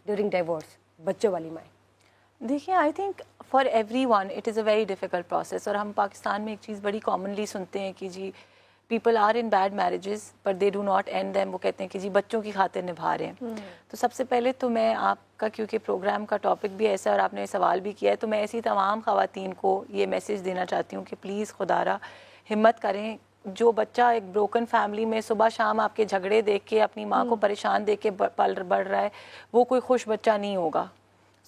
During divorce, बच्चों वाली माएँ? देखिए, I think for every one it is a very difficult process. और हम पाकिस्तान में एक चीज़ बड़ी कॉमनली सुनते हैं कि जी people are in bad marriages but they do not end them. वो कहते हैं कि जी बच्चों की खातिर निभा रहे हैं. तो सबसे पहले तो मैं आपका, क्योंकि प्रोग्राम का टॉपिक भी ऐसा है और आपने सवाल भी किया है, तो मैं ऐसी तमाम ख़वातीन को ये मैसेज देना चाहती हूँ कि प्लीज़ खुदारा हिम्मत करें. जो बच्चा एक ब्रोकन फैमिली में सुबह शाम आपके झगड़े देख के, अपनी माँ को परेशान देख के पल बढ़ रहा है, वो कोई खुश बच्चा नहीं होगा.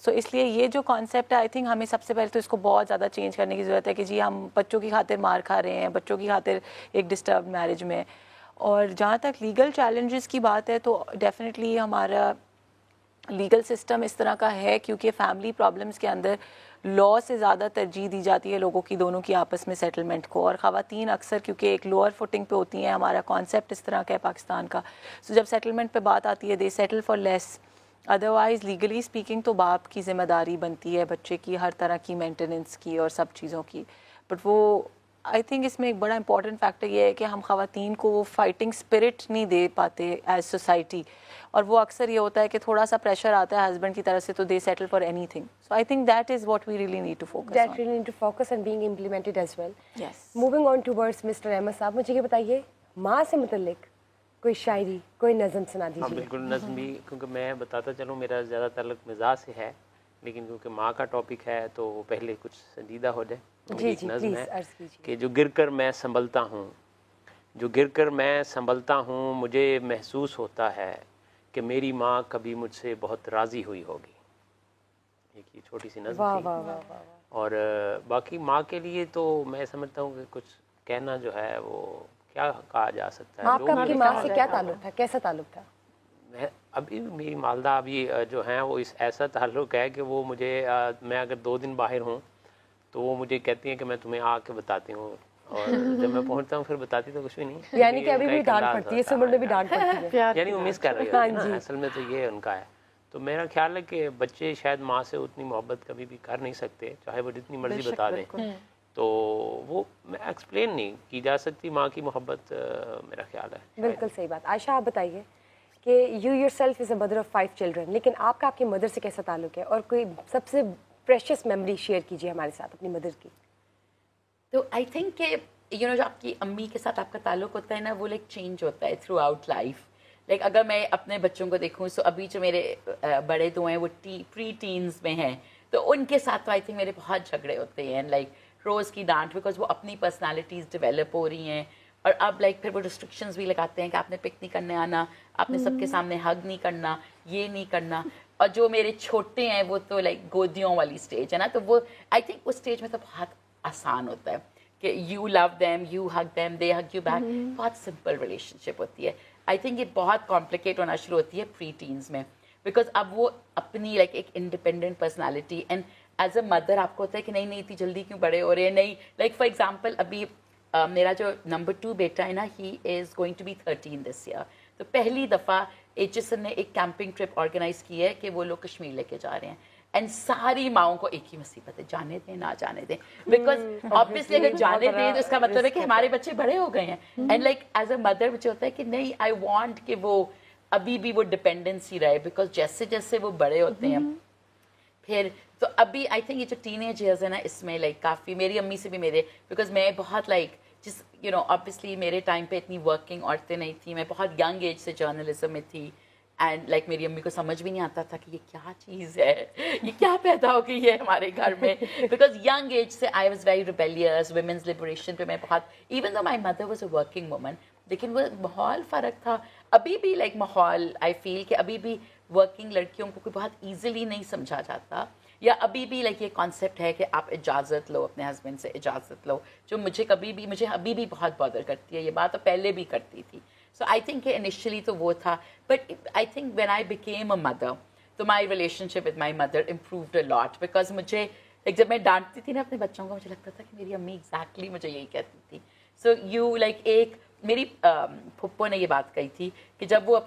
सो इसलिए ये जो कॉन्सेप्ट है, आई थिंक हमें सबसे पहले तो इसको बहुत ज़्यादा चेंज करने की ज़रूरत है कि जी हम बच्चों की खातिर मार खा रहे हैं, बच्चों की खातिर एक डिस्टर्ब मैरिज में. और जहाँ तक लीगल चैलेंजेस की बात है तो डेफिनेटली हमारा लीगल सिस्टम इस तरह का है, क्योंकि फैमिली प्रॉब्लम्स के अंदर लॉ से ज़्यादा तरजीह दी जाती है लोगों की, दोनों की आपस में सेटलमेंट को. और ख़वातीन अक्सर क्योंकि एक लोअर फुटिंग पे होती हैं, हमारा कॉन्सेप्ट इस तरह का है पाकिस्तान का. सो जब सेटलमेंट पे बात आती है, they settle for less. Otherwise legally speaking तो बाप की ज़िम्मेदारी बनती है बच्चे की हर तरह की मेंटेनेंस की और सब चीज़ों की. बट वो आई थिंक इसमें एक बड़ा इंपॉर्टेंट फैक्टर ये है कि हम ख़वातीन को वो फाइटिंग स्पिरिट नहीं दे पाते एज सोसाइटी. और वो अक्सर ये होता है कि थोड़ा सा प्रेशर आता है हस्बैंड की तरफ से तो they settle for anything. So I think that is what we really need to focus that really need to focus and being implemented as well. Yes. Moving on towards mister Ahmed sahab, मुझे ये बताइए, माँ से मुतल्लिक कोई शायरी, कोई नज़म सुना दीजिए. हाँ बिल्कुल, नज़म भी, क्योंकि मैं बताता चलूँ मेरा ज़्यादा ताल्लुक मिजाज से है, लेकिन क्योंकि माँ का टॉपिक है तो पहले कुछ संजीदा हो जाए. जी एक जी नज़म प्लीज़ है अर्ज़ कीजिए. कि जो गिर कर मैं संभलता हूँ, जो गिर कर मैं संभलता हूँ, मुझे महसूस होता है कि मेरी माँ कभी मुझसे बहुत राज़ी हुई होगी. एक ये छोटी सी नज़म वाह थी. वाह वाह वाह. और बाकी माँ के लिए तो मैं समझता हूँ कि कुछ कहना जो है वो क्या कहा जा सकता है. आपका आपकी लोग माँ से क्या ताल्लुक था, कैसा ताल्लुक था? मैं अभी मेरी मालदा अभी जो हैं वो इस ऐसा ताल्लुक़ है कि वो मुझे मैं अगर 2 दिन बाहर हूँ तो वो मुझे कहती हैं कि मैं तुम्हें आके बताती हूँ, और जब मैं पहुँचता हूँ फिर बताती तो कुछ भी नहीं. यानी कि अभी भी डांट पड़ती है, सुमन में भी डांट पड़ती है, यानी वो मिस कर रही हाँ है ना, जी. असल में तो ये उनका है. तो मेरा ख्याल है कि बच्चे शायद माँ से उतनी मोहब्बत कभी भी कर नहीं सकते, चाहे वो जितनी मर्जी बता दें. तो वो मैं एक्सप्लेन नहीं की जा सकती माँ की मोहब्बत, मेरा ख्याल है. बिल्कुल सही बात. आयशा, आप बताइए कि you yourself is a mother of 5 children, लेकिन आपका आपकी मदर से कैसा ताल्लुक है, और कोई सबसे प्रेशियस मेमोरी शेयर कीजिए हमारे साथ अपनी मदर की. तो आई थिंक कि यू नो जो आपकी अम्मी के साथ आपका ताल्लुक होता है ना, वो लाइक चेंज होता है थ्रू आउट लाइफ. लाइक अगर मैं अपने बच्चों को देखूँ तो अभी जो मेरे बड़े दो हैं वो प्री टीन्स में हैं, तो उनके साथ तो आई थिंक मेरे बहुत झगड़े होते हैं, लाइक रोज़ की डांट, बिकॉज वो अपनी पर्सनालिटीज़ डेवलप हो रही हैं. और अब लाइक फिर वो रिस्ट्रिक्शंस भी लगाते हैं कि आपने पिक नहीं करने आना, आपने सबके सामने हग नहीं करना, ये नहीं करना. और जो मेरे छोटे हैं वो तो लाइक गोदियों वाली स्टेज है ना, तो वो आई थिंक उस स्टेज में तो बहुत आसान होता है कि you love them, you hug them, they hug you back. बहुत सिंपल रिलेशनशिप होती है. आई थिंक ये बहुत कॉम्प्लिकेट होना शुरू होती है प्री टीन्स में, बिकॉज अब वो अपनी लाइक एक independent personality, and as a mother आपको होता है कि नहीं नहीं इतनी जल्दी क्यों बड़े हो रहे हैं. नहीं, लाइक फॉर एग्जाम्पल अभी मेरा जो नंबर 2 बेटा है ना, he is going to be 13 this year. तो पहली दफ़ा HSN ने एक कैंपिंग ट्रिप ऑर्गेनाइज की है कि वो लोग कश्मीर लेके जा रहे हैं. एंड सारी माओं को एक ही मुसीबत है, जाने दें ना जाने दें, बिकॉज ऑब्वियसली अगर जाने दें तो इसका मतलब है कि हमारे बच्चे बड़े हो गए हैं. And like as a mother मुझे होता है कि नहीं, आई वांट कि वो अभी भी वो डिपेंडेंसी रहे, बिकॉज जैसे जैसे वो बड़े होते हैं फिर तो अभी आई थिंक ये जो टीनेज ईयर्स है ना, इसमें लाइक काफ़ी मेरी अम्मी से भी मेरे, बिकॉज मैं बहुत लाइक जिस यू नो ऑब्वियसली मेरे टाइम पे इतनी वर्किंग औरतें नहीं थी, मैं बहुत यंग एज से जर्नलिज्म में थी. एंड लाइक मेरी अम्मी को समझ भी नहीं आता था कि ये क्या चीज़ है, ये क्या पैदा हो गई है हमारे घर में, बिकॉज यंग एज से I was very rebellious. Women's liberation पे मैं बहुत, even though my mother was a working woman, लेकिन वो माहौल फ़र्क था. अभी भी लाइक माहौल आई फील कि अभी भी वर्किंग लड़कियों को कोई बहुत ईजिली नहीं समझा जाता, या अभी भी लाइक ये कॉन्सेप्ट है कि आप इजाज़त लो, अपने हस्बैंड से इजाज़त लो, जो मुझे अभी भी बहुत बॉदर करती है. ये बात तो पहले भी करती थी. सो आई थिंक इनिशियली तो वो था, but I think when I became a mother तो my relationship with my mother improved a lot, because मुझे लाइक जब मैं डांटती थी ना अपने बच्चों को, मुझे लगता था कि मेरी अम्मी एग्जैक्टली मुझे यही कहती थी. सो यू लाइक एक मेरी फुप्पो ने ये बात कही थी कि जब वो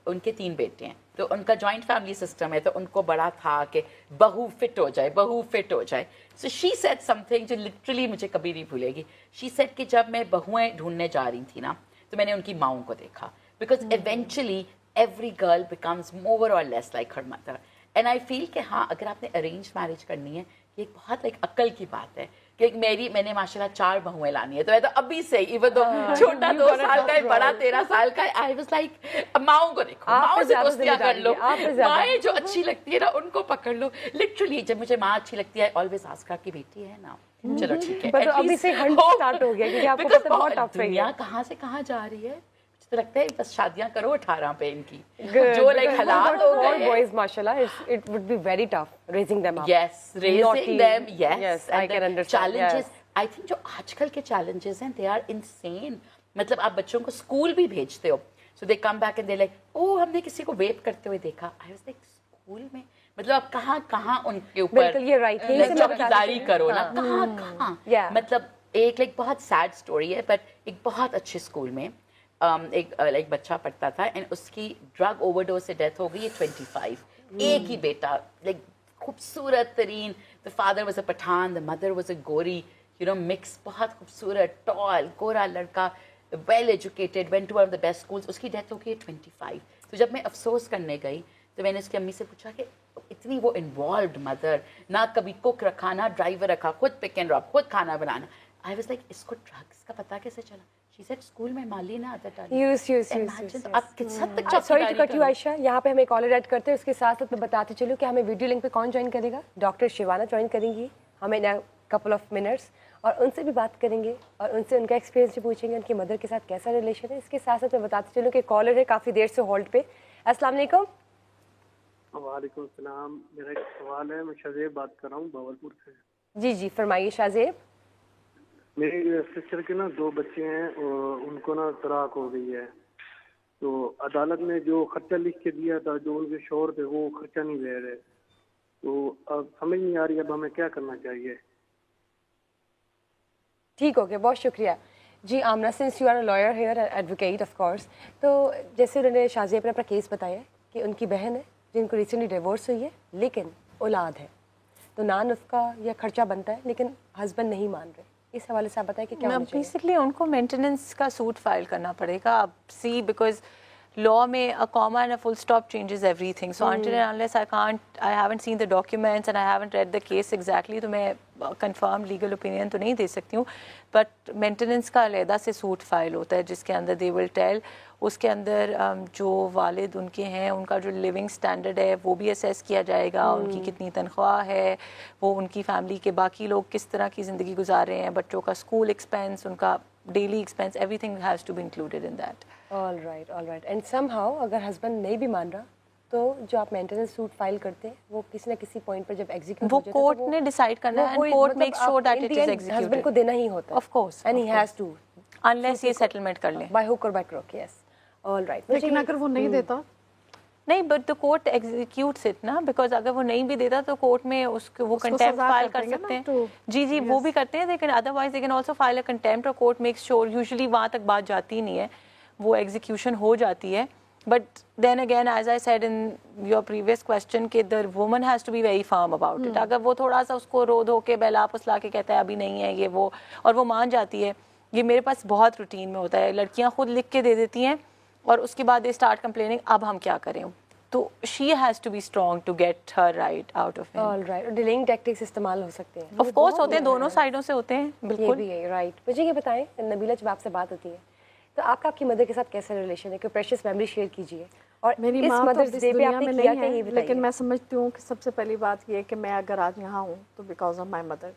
उनके 3 बेटे हैं तो उनका जॉइंट फैमिली सिस्टम है, तो उनको बड़ा था कि बहू फिट हो जाए. सो शी सेड समथिंग जो लिटरली मुझे कभी नहीं भूलेगी. शी सेड कि जब मैं बहुएं ढूंढने जा रही थी ना, तो मैंने उनकी माओं को देखा, because eventually every girl becomes more or less like her mother. And I feel کہ ہاں اگر آپ نے ارینج میرج کرنی ہے یہ ایک بہت ایک عقل کی بات ہے کہ میں نے ماشاءاللہ 4 بہویں لانی ہے تو میں تو ابھی سے ایون تو چھوٹا 2 سال کا ہے بڑا 13 سال کا ہے آئی واز لائک ماؤں کو دیکھو ماؤں سے دوستیاں کر لو مائیں جو اچھی لگتی ہے نا ان کو پکڑ لو لٹرلی جب مجھے ماں اچھی لگتی ہے آلویز آسک کی بیٹی ہے نا چلو ٹھیک ہے ابھی سے ہنٹ سٹارٹ ہو گیا کیونکہ آپ کو پتہ بہت ٹف ہے دنیا کہاں سے کہاں جا رہی ہے تو لگتا ہے بس شادیاں کرو 18 پہ ان کی جو لائک حالات ہو گئے boys mashallah it would be very tough raising them up. yes raising them yes I can understand challenges I think جو آج کل کے challenges ہیں they are insane مطلب آپ بچوں کو اسکول بھی بھیجتے ہو so they come back and they're like oh ہم نے کسی کو ویپ کرتے ہوئے دیکھا I was like اسکول میں مطلب آپ کہاں ان کے اوپر بالکل یہ رائٹ ہے چوکیداری کرو نا کہاں مطلب ایک لائک بہت سیڈ اسٹوری ہے بٹ ایک بہت اچھے اسکول میں ایک لائک بچہ پڑھتا تھا اینڈ اس کی ڈرگ اوور ڈوز سے ڈیتھ ہو گئی ہے 25 ایک ہی بیٹا لائک خوبصورت ترین the father was a Pathan the mother was a Gauri mix بہت خوبصورت ٹال گورا لڑکا well educated went to one of the best schools اس کی ڈیتھ ہو گئی ہے 25 تو جب میں افسوس کرنے گئی تو میں نے اس کی امی سے پوچھا کہ اتنی وہ انوالوڈ مدر نہ کبھی کوک رکھا نہ ڈرائیور رکھا خود پک اینڈ ڈراپ خود کھانا بنانا آئی واز لائک اس کو ڈرگس کا پتا کیسے چلا شی سیڈ اسکول میں مالی نہ آتا ڈالی اب کس حد تک سوری ٹو کٹ یو عائشہ یہاں پہ ہم ایک کالر ایڈ کرتے ہیں اس کے ساتھ ساتھ میں بتاتے چلوں کہ ہمیں ویڈیو لنک پہ کون جوائن کرے گا ڈاکٹر شیوانا جوائن کریں گی ہمیں کپل آف منٹس اور ان سے بھی بات کریں گے اور ان سے ان کا ایکسپیرینس بھی پوچھیں گے ان کی مدر کے ساتھ کیسا ریلیشن ہے اس کے ساتھ ساتھ میں بتاتے چلوں کہ کالر ہے کافی دیر سے ہولڈ پہ السلام علیکم وعلیکم السلام میرا ایک سوال ہے میں شاہزیب بات کر رہا ہوں باولپور سے جی فرمائیے شاہزیب میری سسٹر کے نا 2 بچے ہیں اور ان کو نا طلاق ہو گئی ہے تو عدالت نے جو خرچہ لکھ کے دیا تھا جو ان کے شوہر تھے وہ خرچہ نہیں دے رہے تو اب سمجھ نہیں آ رہی اب ہمیں کیا کرنا چاہیے ٹھیک ہو گیا بہت شکریہ جی Amna since you are a lawyer here advocate of course تو جیسے انہوں نے شاہزیب نے اپنا کیس بتایا کہ ان کی بہن ہے جن کو ریسنٹلی ڈیورس ہوئی ہے لیکن اولاد ہے تو نفقہ یا خرچہ بنتا ہے لیکن ہسبینڈ نہیں مان رہے اس حوالے سے آپ بتائیں کہ کیا ہونا چاہیے بیسکلی ان کو مینٹیننس کا سوٹ فائل کرنا پڑے گا اب سی بیکاز law میں a comma and a full stop changes everything so until and unless I haven't seen the documents and I haven't read the case exactly تو میں confirm legal opinion تو نہیں دے سکتی ہوں but maintenance کا علیحدہ سے سوٹ فائل ہوتا ہے جس کے اندر they will tell اس کے اندر جو والد ان کے ہیں ان کا جو لیونگ سٹینڈرڈ ہے وہ بھی اسیس کیا جائے گا ان کی کتنی تنخواہ ہے وہ ان کی فیملی کے باقی لوگ کس طرح کی زندگی گزار رہے ہیں بچوں کا اسکول ایکسپینس ان کا daily expense everything has to be included in that all right and somehow اگر ہسبینڈ نہیں بھی مان رہا تو جو آپ مینٹیننس سوٹ فائل کرتے ہیں وہ کسی نہ کسی پوائنٹ پر جب ایگزیکیوٹ وہ کورٹ نے ڈیسائیڈ کرنا ہے and court make sure that it is executed husband کو دینا ہی ہوتا ہے of course and he has to unless یہ سیٹلمنٹ کر لیں بائی ہوک اور by crook yes all right لیکن اگر وہ نہیں دیتا نہیں بٹ دا کورٹ ایگزیکیوٹس اٹ نا بیکاز اگر وہ نہیں بھی دیتا تو کورٹ میں اس کو وہ کنٹیمپٹ فائل کر سکتے ہیں جی وہ بھی کرتے ہیں لیکن otherwise they can also file a contempt اور کورٹ میکس شور یوزلی وہاں تک بات جاتی نہیں ہے وہ ایگزیکیوشن ہو جاتی ہے but then again as I said in your previous question کہ the woman has to be very firm about it اگر وہ تھوڑا سا اس کو رو دھو کے بہلا پسلا کے کہتا ہے ابھی نہیں ہے یہ وہ اور وہ مان جاتی ہے یہ میرے پاس بہت روٹین میں ہوتا ہے لڑکیاں خود لکھ کے دے دیتی ہیں اور اس کے بعد دے اسٹارٹ کمپلیننگ اب ہم کیا کریں تو she has to be strong to get her right out of all right dealing tactics استعمال ہو سکتے ہیں آف کورس ہوتے ہیں دونوں سائڈوں سے ہوتے ہیں بالکل بھی ہے رائٹ مجھے یہ بتائیں نبیلہ جب آپ سے بات ہوتی ہے تو آپ کا آپ کی مدر کے ساتھ کیسا ریلیشن ہے کہ پریشیس میموری شیئر کیجیے اور میری ماں تو اس دنیا میں نہیں ہے لیکن میں سمجھتی ہوں کہ سب سے پہلی بات یہ ہے کہ میں اگر آج یہاں ہوں تو because of my mother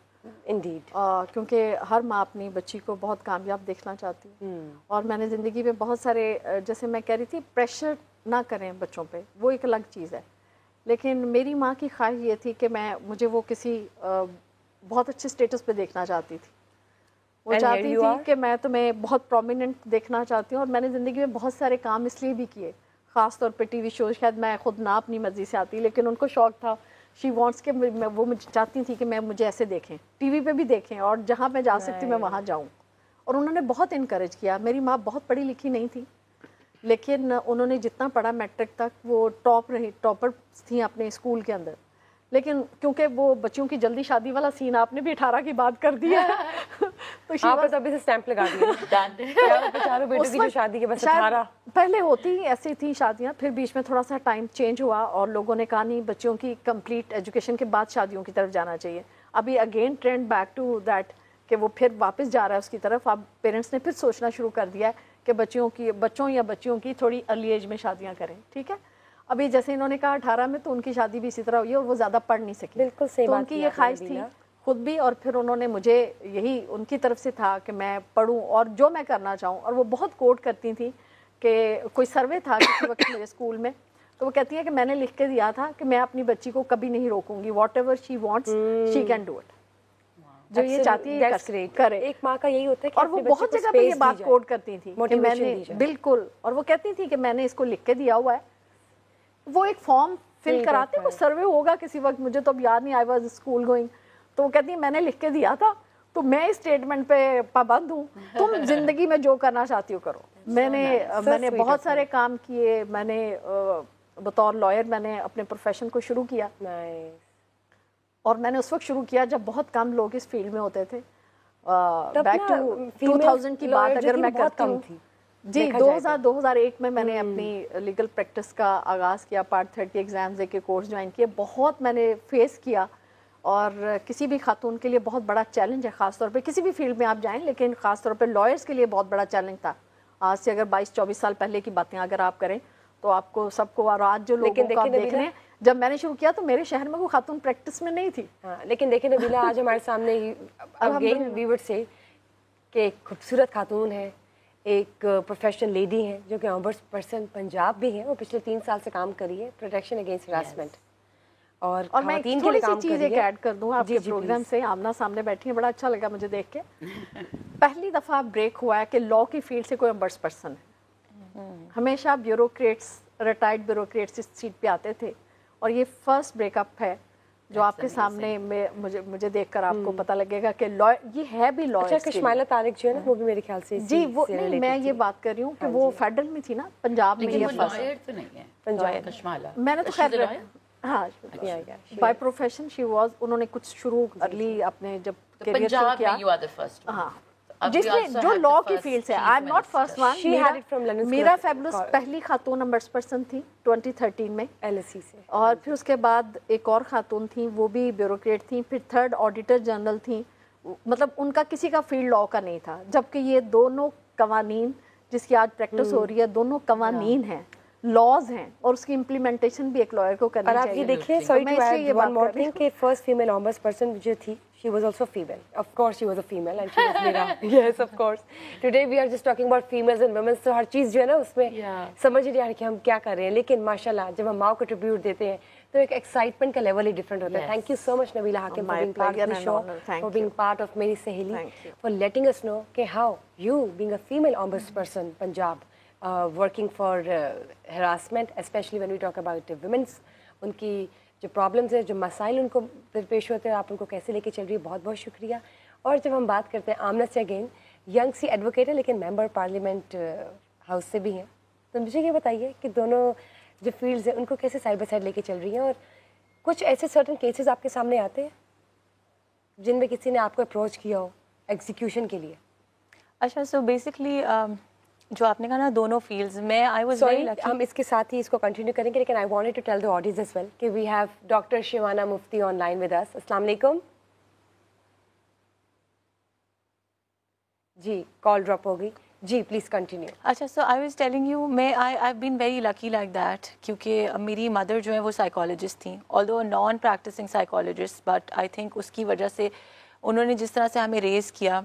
indeed کیونکہ ہر ماں اپنی بچی کو بہت کامیاب دیکھنا چاہتی ہے اور میں نے زندگی میں بہت سارے جیسے میں کہہ رہی تھی پریشر نہ کریں بچوں پہ وہ ایک الگ چیز ہے لیکن میری ماں کی خواہش یہ تھی کہ مجھے وہ کسی بہت اچھے اسٹیٹس پہ دیکھنا چاہتی تھی وہ چاہتی تھی کہ میں تمہیں بہت پرومیننٹ دیکھنا چاہتی ہوں اور میں نے زندگی میں بہت سارے کام اس لیے بھی کیے خاص طور پہ ٹی وی شوز شاید میں خود نہ اپنی مرضی سے آتی لیکن ان کو شوق تھا شی وانٹس کہ وہ مجھے چاہتی تھی کہ مجھے ایسے دیکھیں ٹی وی پہ بھی دیکھیں اور جہاں میں جا سکتی میں وہاں جاؤں اور انہوں نے بہت انکریج کیا میری ماں بہت پڑھی لکھی نہیں تھی لیکن انہوں نے جتنا پڑھا میٹرک تک وہ ٹاپر تھیں اپنے اسکول کے اندر لیکن کیونکہ وہ بچوں کی جلدی شادی والا سین آپ نے بھی 18 کی بات کر دیا تو آپ نے ابھی سے اسٹیمپ لگا دیا بیچاروں بیٹوں کی جو شادی کے بس 18 पहले होती ऐसी थी शादियां, फिर बीच में थोड़ा सा टाइम चेंज हुआ और लोगों ने कहा नहीं बच्चों की कंप्लीट एजुकेशन के बाद शादियों की तरफ जाना चाहिए. अभी again trend back to that कि वो फिर वापस जा रहा है उसकी तरफ. अब पेरेंट्स ने फिर सोचना शुरू कर दिया है कि बच्चों या बच्चियों की थोड़ी अर्ली एज में शादियां करें. ठीक है, अभी जैसे इन्होंने कहा 18 में, तो उनकी शादी भी इसी तरह हुई और वो ज़्यादा पढ़ नहीं सकी. बिल्कुल सही तो बात उनकी की ये आपने ख्वाहिश थी नबीला. खुद भी, और फिर उन्होंने मुझे यही उनकी तरफ से था कि मैं पढ़ूं और जो मैं करना चाहूं. और वो बहुत कोट करती थी कि कोई सर्वे था किसी वक्त मेरे स्कूल में, तो वो कहती है कि मैंने लिख के दिया था कि मैं अपनी बच्ची को कभी नहीं रोकूंगी, whatever she wants she can do it. जो ये चाहती है That's great. करे. एक माँ का यही होता है कि और वो अपने बच्चे बहुत को जगह पे space ये दी बात जाए. कोट करती थी कि Motivation मैंने दी जाए. बिल्कुल. और वो कहती थी कि मैंने इसको लिख के दिया हुआ है. वो एक फॉर्म फिल कराते, वो सर्वे होगा किसी वक्त, मुझे तो अब याद नहीं, आई वाज स्कूल गोइंग. तो वो कहती है मैंने लिख के दिया था, तो मैं इस स्टेटमेंट पे पाबंद हूँ, तुम जिंदगी में जो करना चाहती हो करो. मैंने बहुत सारे काम किए. मैंने बतौर लॉयर मैंने अपने प्रोफेशन को शुरू किया. और मैंने उस वक्त शुरू किया जब बहुत कम लोग इस फील्ड में होते थे. बैक टू 2000 की बात अगर मैं करती हूँ जी, 2001 में मैंने अपनी लीगल प्रैक्टिस का आगाज़ किया. पार्ट 30 एग्ज़ाम्स दे के कोर्स ज्वाइन किए. बहुत मैंने फेस किया और किसी भी खातून के लिए बहुत बड़ा चैलेंज है, ख़ास तौर पे किसी भी फील्ड में आप जाएं, लेकिन ख़ास तौर पे लॉयर्स के लिए बहुत बड़ा चैलेंज था. आज से अगर 22-24 साल पहले की बातें अगर आप करें तो आपको सबको, और आज जो लोगों को आप देख रहे हैं, जब मैंने शुरू किया तो मेरे शहर में कोई खातून प्रैक्टिस में नहीं थी. हाँ, लेकिन देखिए नबीला, आज हमारे सामने अगेन वी वुड से कि एक खूबसूरत खातून है, एक प्रोफेशनल लेडी है जो कि ऑम्बड्सपर्सन पंजाब भी है. वो पिछले 3 साल से काम करी है प्रोटेक्शन अगेंस्ट हरासमेंट. और मैं थोड़ी सी चीज़ एक ऐड कर दूँ आपके प्रोग्राम से. आमना सामने बैठी है, बड़ा अच्छा लगा मुझे देख के. पहली दफ़ा ब्रेक हुआ है कि लॉ की फील्ड से कोई ऑम्बड्सपर्सन है. हमेशा ब्यूरोक्रेट्स, रिटायर्ड ब्यूरोक्रेट्स इस सीट पे आते थे, और ये फर्स्ट ब्रेकअप है जो आपके सामने में मुझे देखकर आपको पता लगेगा कि लॉ ये है भी लॉ. अच्छा, कश्माइला तारिक जो है ना, वो भी मेरे ख्याल से जी, वो नहीं, मैं ये बात कर रही हूँ कि वो फेडरल में थी ना, पंजाब में. लेकिन वो लॉयर तो नहीं है पंजाब. कश्माला. मैंने तो खैर हाँ, बाय प्रोफेशन शी वाज. उन्होंने कुछ शुरू अर्ली अपने जब करियर शुरू किया. You are the first. हाँ, जिसमें जो लॉ की फील्ड से, I am not first one. Meera fabulous पहली खातून ऑम्बड्सपर्सन थी 2013 में LSE से. और फिर उसके बाद एक और खातून थी, वो भी ब्यूरोक्रेट थी. फिर थर्ड ऑडिटर जनरल थी. मतलब उनका किसी का फील्ड लॉ का नहीं था, जबकि ये दोनों कवानीन जिसकी आज प्रैक्टिस हो रही है, दोनों कवानीन हैं, लॉज हैं, और उसकी इम्प्लीमेंटेशन भी एक लॉयर को करनी चाहिए. और आप ये देखिए, sorry to add one more thing, कि फर्स्ट फीमेल ऑम्बड्सपर्सन जो थी, she was also female. Of course she was a female and she was Meera. Yes, of course. Today we are just talking about females and women. तो हर चीज़ जो है ना उसमें समझ नहीं आ रही कि हम क्या कर रहे हैं. लेकिन माशाल्लाह जब हम माँ को ट्रिब्यूट देते हैं तो एक एक्साइटमेंट का लेवल ही डिफरेंट होता है. Thank you so much Nabila हाकिम for being part of the show, for being part of मेरी सहेली, for letting us know कि how you being a female ombudsperson Punjab working for harassment, especially when we talk about women's, उनकी जो problems है, जो मसाइल उनको दरपेश होते हैं, आप उनको कैसे लेके चल रही है. बहुत बहुत शुक्रिया. और जब हम बात करते हैं आमना से, अगेन यंग सी एडवोकेट है लेकिन मेंबर पार्लियामेंट हाउस से भी हैं, तो मुझे ये बताइए कि दोनों जो फील्ड्स हैं उनको कैसे साइड बाय साइड लेके चल रही हैं, और कुछ ऐसे सर्टन केसेस आपके सामने आते हैं जिनमें किसी ने आपको अप्रोच किया हो एग्जीक्यूशन के लिए. अच्छा, सो बेसिकली जो आपने कहा ना दोनों फील्ड्स में, आई वाज वेरी लकी. हम इसके साथ ही इसको कंटिन्यू करेंगे, लेकिन I wanted to tell the audience as well कि we have doctor Shabana Mufti online with us. अस्सलाम वालेकुम जी. कॉल ड्रॉप हो गई जी, प्लीज कंटिन्यू. अच्छा, so I was telling you, मैं I been very lucky like that, क्योंकि मेरी मदर जो है वो साइकोलॉजिस्ट थी, although non practising psychologist, but I think उसकी वजह से उन्होंने जिस तरह से हमें रेज़ किया,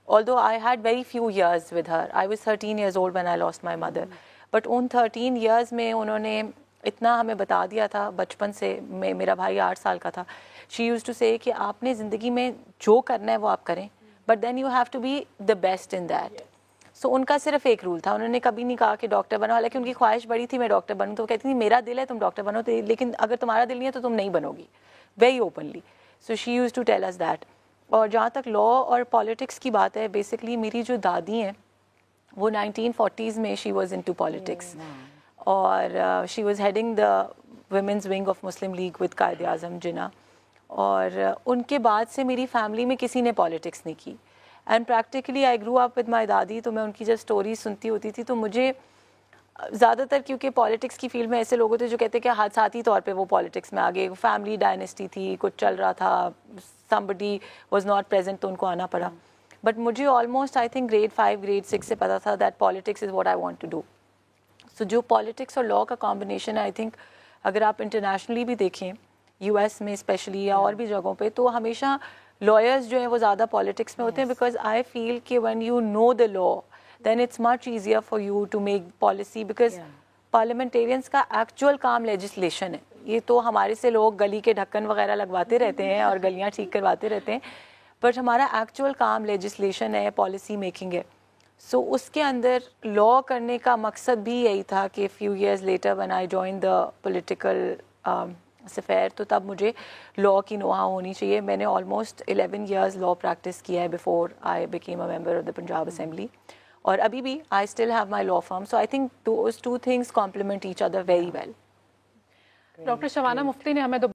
although I had very few years with her. I was 13 years old when I lost my mother. But उन 13 years में उन्होंने इतना हमें बता दिया था बचपन से. मेरा भाई 8 साल का था. She used to say कि आपने ज़िंदगी में जो करना है वो आप करें, but then you have to be the best in that. So उनका सिर्फ एक रूल था, उन्होंने कभी नहीं कहा कि डॉक्टर बनो. हालांकि उनकी ख्वाहिश बड़ी थी मैं डॉक्टर बनूँ, तो कहती थी मेरा दिल है तुम डॉक्टर बनो, तो लेकिन अगर तुम्हारा दिल नहीं है तो तुम नहीं बनोगी, very openly. So she used to tell us that. और जहाँ तक लॉ और पॉलिटिक्स की बात है, बेसिकली मेरी जो दादी हैं वो 1940s में शी वाज इनटू पॉलिटिक्स, और she was heading the women's wing of Muslim League with Quaid Azam Jinnah. और उनके बाद से मेरी फैमिली में किसी ने पॉलिटिक्स नहीं की. And practically I grew up with my दादी, तो मैं उनकी जब स्टोरी सुनती होती थी तो मुझे زیادہ تر کیونکہ پالیٹکس کی فیلڈ میں ایسے لوگ ہوتے جو کہتے ہیں کہ حادثاتی طور پہ وہ پالیٹکس میں آگے, فیملی ڈائنیسٹی تھی, کچھ چل رہا تھا, somebody was not present تو ان کو آنا پڑا. بٹ مجھے almost I think grade 5 grade 6 سے پتا تھا that politics is what I want to do. So جو پالیٹکس اور لاء کا کمبینیشن ہے, آئی تھنک اگر آپ انٹرنیشنلی بھی دیکھیں یو ایس میں اسپیشلی یا اور بھی جگہوں پہ, تو ہمیشہ لائرز جو ہیں وہ زیادہ پالیٹکس میں ہوتے ہیں, بیکاز آئی فیل کہ when you know the law then it's much easier for you to make policy, because parliamentarians کا ایکچوئل کام لیجسلیشن ہے. یہ تو ہمارے سے لوگ گلی کے ڈھکن وغیرہ لگواتے رہتے ہیں اور گلیاں ٹھیک کرواتے رہتے ہیں, بٹ ہمارا ایکچوئل کام لیجسلیشن ہے, پالیسی میکنگ ہے. سو اس کے اندر لاء کرنے کا مقصد بھی یہی تھا کہ few years later when I joined the political سفیر, تو تب مجھے لاء کی نوحہ ہونی چاہیے. میں نے آلموسٹ 11 years لاء پریکٹس کیا ہے before I became a member of the Punjab assembly, اور ابھی بھی I still have my law firm. So I think those two things complement each other very well. Doctor Shabana Mufti نے ہمیں